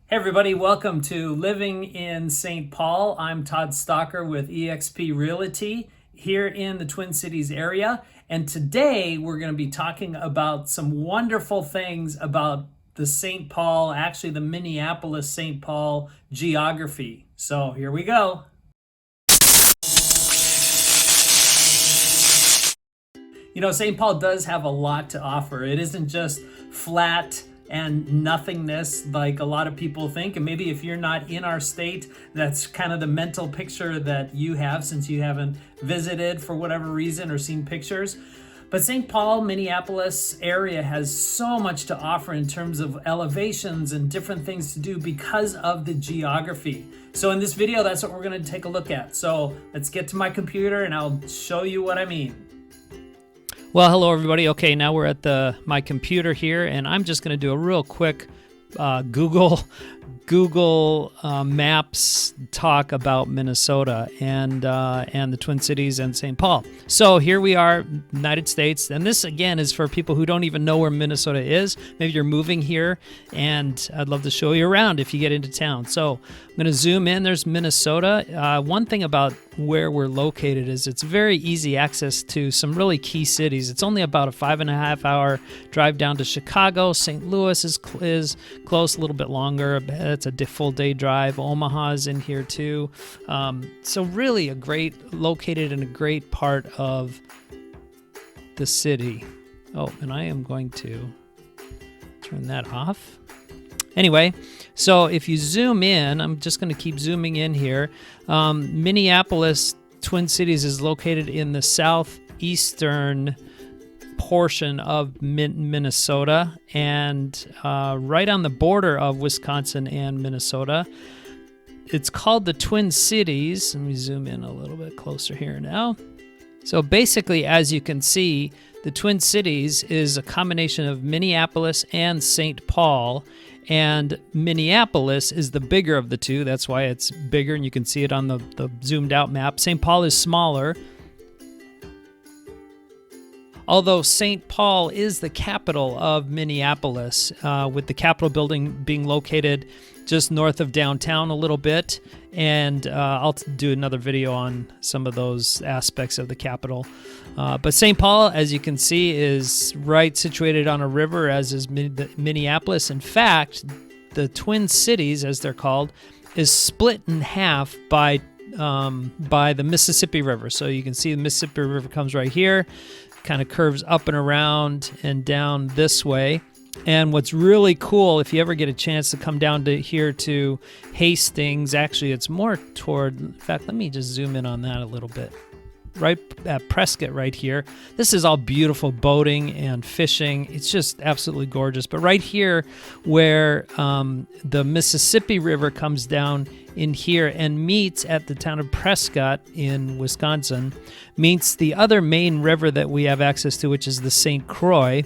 Hey everybody, welcome to Living in St. Paul. I'm Todd Stalker with eXp Realty here in the Twin Cities area. And today we're going to be talking about some wonderful things about the St. Paul, actually the Minneapolis-St. Paul geography. So here we go. You know, St. Paul does have a lot to offer. It isn't just flat and nothingness like a lot of people think. And maybe if you're not in our state, that's kind of the mental picture that you have since you haven't visited for whatever reason or seen pictures. But St. Paul, Minneapolis area has so much to offer in terms of elevations and different things to do because of the geography. So in this video, that's what we're going to take a look at. So let's get to my computer and I'll show you what I mean. Well, hello everybody. Okay, now we're at my computer here, and I'm just going to do a real quick Google Maps talk about Minnesota and the Twin Cities and St. Paul. So here we are, United States, and this again is for people who don't even know where Minnesota is. Maybe you're moving here, and I'd love to show you around if you get into town. So I'm going to zoom in. There's Minnesota. One thing about where we're located is it's very easy access to some really key cities. It's only about a 5.5 hour drive down to Chicago. St. Louis is close, a little bit longer. It's a full day drive. Omaha's in here too. So really located in a great part of the city. Oh, and I am going to turn that off. Anyway, so if you zoom in, I'm just going to keep zooming in here. Minneapolis, Twin Cities is located in the southeastern portion of Minnesota and right on the border of Wisconsin and Minnesota. It's called the Twin Cities. Let me zoom in a little bit closer here now. So basically, as you can see, the Twin Cities is a combination of Minneapolis and St. Paul, and Minneapolis is the bigger of the two. That's why it's bigger, and you can see it on the zoomed out map. St. Paul is smaller. Although St. Paul is the capital of Minneapolis, with the Capitol building being located just north of downtown a little bit, and I'll do another video on some of those aspects of the Capitol. But St. Paul, as you can see, is right situated on a river, as is Minneapolis. In fact, the Twin Cities, as they're called, is split in half by the Mississippi River. So you can see the Mississippi River comes right here, kind of curves up and around and down this way. And what's really cool, if you ever get a chance to come down to here to Hastings, actually it's more toward, in fact, let me just zoom in on that a little bit. Right at Prescott right here. This is all beautiful boating and fishing. It's just absolutely gorgeous. But right here where the Mississippi River comes down in here and meets at the town of Prescott in Wisconsin, meets the other main river that we have access to, which is the St. Croix.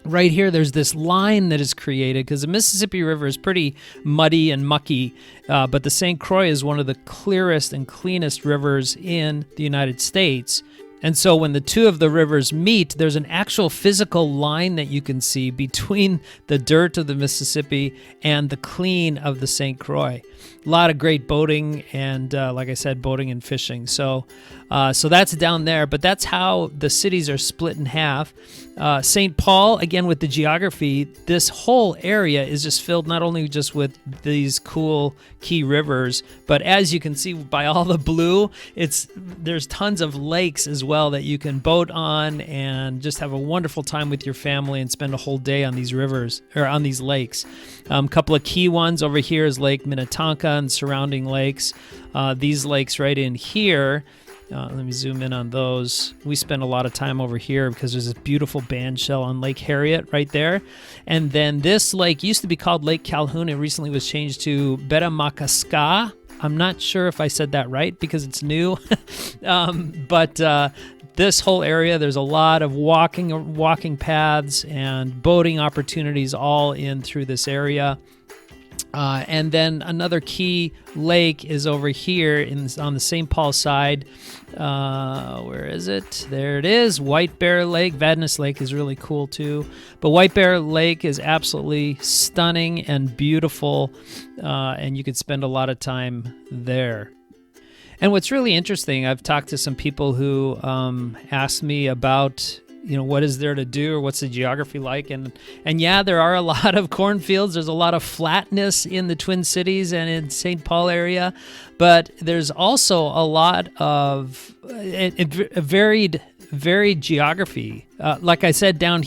Right here, there's this line that is created because the Mississippi River is pretty muddy and mucky, but the St. Croix is one of the clearest and cleanest rivers in the United States. And so when the two of the rivers meet, there's an actual physical line that you can see between the dirt of the Mississippi and the clean of the St. Croix. A lot of great boating and, like I said, boating and fishing. So that's down there, but that's how the cities are split in half. St. Paul, again, with the geography, this whole area is just filled not only just with these cool key rivers, but as you can see by all the blue, there's tons of lakes as well that you can boat on and just have a wonderful time with your family and spend a whole day on these rivers or on these lakes. A couple of key ones over here is Lake Minnetonka and surrounding lakes. These lakes right in here, let me zoom in on those. We spend a lot of time over here because there's this beautiful bandshell on Lake Harriet right there. And then this lake used to be called Lake Calhoun. It recently was changed to Betamacaska. I'm not sure if I said that right because it's new. But this whole area, there's a lot of walking paths and boating opportunities all in through this area. And then another key lake is over here on the St. Paul side. Where is it? There it is. White Bear Lake. Vadnais Lake is really cool too. But White Bear Lake is absolutely stunning and beautiful, and you could spend a lot of time there. And what's really interesting, I've talked to some people who asked me about, what is there to do or what's the geography like? And yeah, there are a lot of cornfields. There's a lot of flatness in the Twin Cities and in St. Paul area, but there's also a lot of varied geography. Like I said, down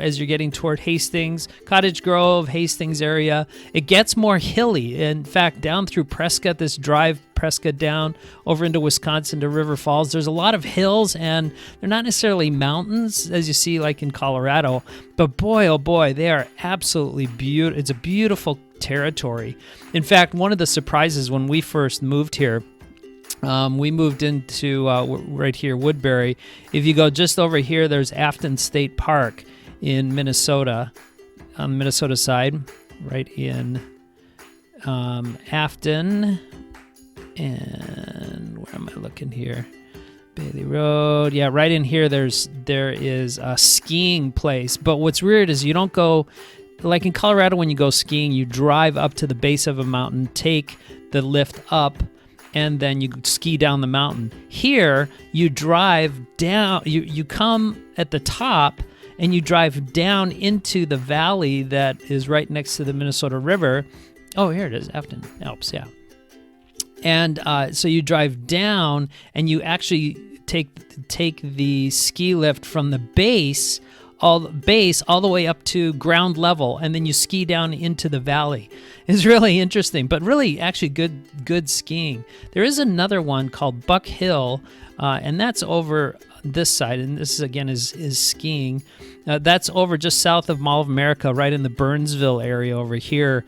as you're getting toward Hastings, Cottage Grove, Hastings area, it gets more hilly. In fact, down through Prescott, this drive Prescott down over into Wisconsin to River Falls, there's a lot of hills, and they're not necessarily mountains as you see like in Colorado, but boy, oh boy, they are absolutely beautiful. It's a beautiful territory. In fact, one of the surprises when we first moved here, we moved into right here, Woodbury. If you go just over here, there's Afton State Park in Minnesota, on the Minnesota side, right in Afton. And where am I looking here? Bailey Road. Yeah, right in here, there is a skiing place. But what's weird is you don't go, like in Colorado, when you go skiing, you drive up to the base of a mountain, take the lift up, and then you ski down the mountain. Here, you drive down, you come at the top, and you drive down into the valley that is right next to the Minnesota River. Oh, here it is, Afton, Alps, yeah. And so you drive down, and you actually take the ski lift from the base all the way up to ground level, and then you ski down into the valley. It's really interesting, but really actually good skiing. There is another one called Buck Hill, and that's over this side, and this again is skiing. That's over just south of Mall of America, right in the Burnsville area over here,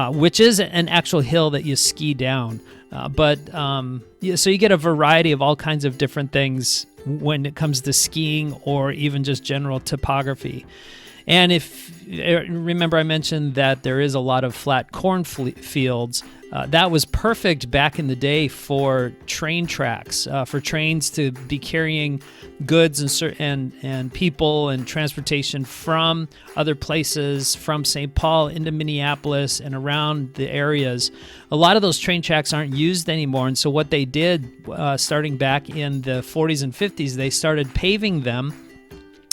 which is an actual hill that you ski down. So you get a variety of all kinds of different things when it comes to skiing or even just general topography. And remember I mentioned that there is a lot of flat cornfields. That was perfect back in the day for train tracks, for trains to be carrying goods and people and transportation from other places, from St. Paul into Minneapolis and around the areas. A lot of those train tracks aren't used anymore, and so what they did, starting back in the 40s and 50s, they started paving them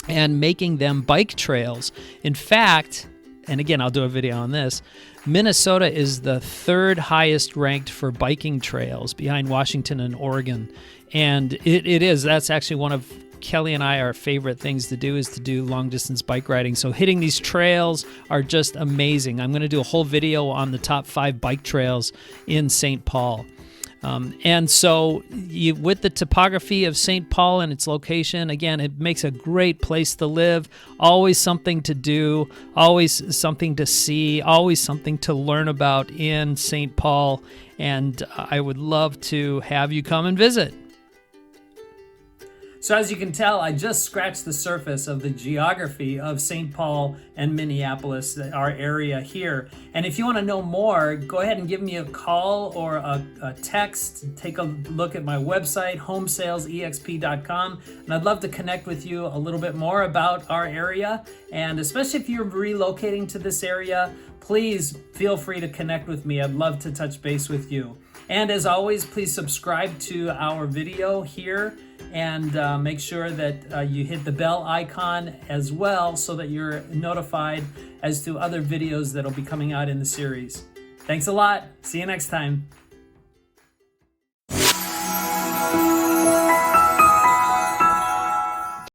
and making them bike trails. In fact, and again, I'll do a video on this, Minnesota is the third highest ranked for biking trails behind Washington and Oregon. And that's actually one of Kelly and I, our favorite things to do is to do long distance bike riding. So hitting these trails are just amazing. I'm going to do a whole video on the top 5 bike trails in St. Paul. And so with the topography of St. Paul and its location, again, it makes a great place to live. Always something to do, always something to see, always something to learn about in St. Paul. And I would love to have you come and visit. So as you can tell, I just scratched the surface of the geography of St. Paul and Minneapolis, our area here. And if you want to know more, go ahead and give me a call or a text. Take a look at my website, homesalesexp.com. And I'd love to connect with you a little bit more about our area. And especially if you're relocating to this area, please feel free to connect with me. I'd love to touch base with you. And as always, please subscribe to our video here and make sure that you hit the bell icon as well so that you're notified as to other videos that'll be coming out in the series. Thanks a lot. See you next time.